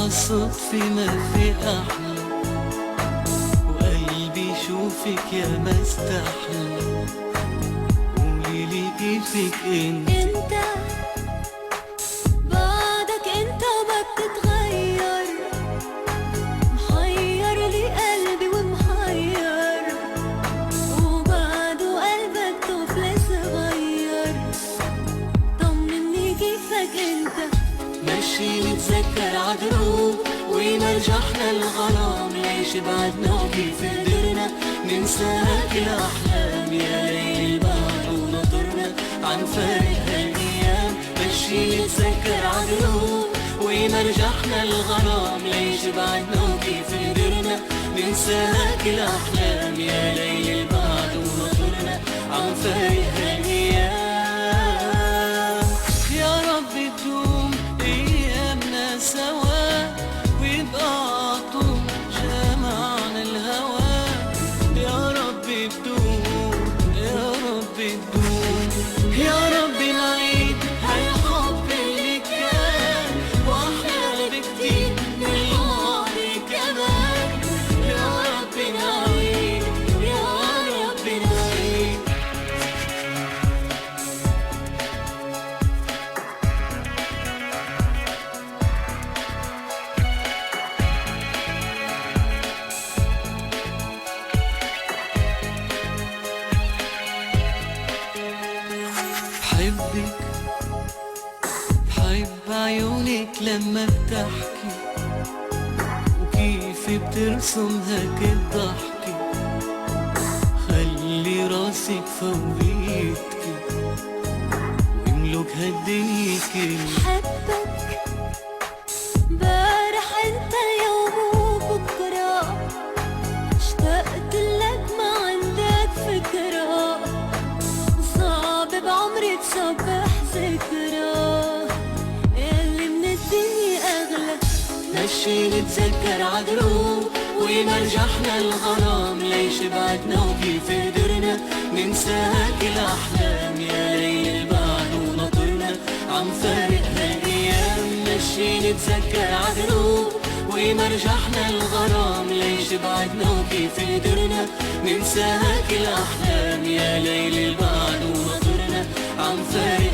عالصدف ما في أحلى، وقلبي يشوفك يا ما استحلى. قوليلي كيفك انت بعدك انت ما بتتغير، محير لي قلبي ومحير، وبعده قلبك طفل صغير. طمني كيفك انت، ماشي نتذكر عدروب وينرجحنا الغرام. ليش بعدنا وكيف قدرنا ننساك الأحلام؟ يا ليل بعد ونطرنا عن فارق هالأيام. ماشي نتذكر عدروب وينرجحنا الغرام. ليش بعدنا وكيف قدرنا ننساك الأحلام؟ يا ليل بعد ونطرنا عن فارق هالأيام. يا رب تدوم أيامنا سوا ويبقى عطول جمعنا الهوى. يا رب تدوم، يا رب تدوم، يا رب نعيد هالحب اللي كان وأحلى بكتير من الماضي كمان. يا رب نعيد، يا رب نعيد. بحبك، بحب عيونك لما بتحكي، وكيف بترسم هيك الضحكة. خلي راسك فوقيتكي واملك هالدنيا كلها. حبك بارح انت يوم وبكرة، اشتقت لك ما عندك فكرة، صعب بعمري تصبح ذكرى، اللي من الدنيا أغلى. ماشي نتذكر عدروب وينرجحنا الغرام. ليش بعدنا وكيف قدرنا ننساك الأحلام؟ يا ليل بعد ونطرنا عم فارق هالأيام. ماشي نتذكر عدروب وينرجحنا الغرام. ليش بعدنا وكيف قدرنا ننساك الأحلام؟ يا ليل بعد ونطرنا عم فارق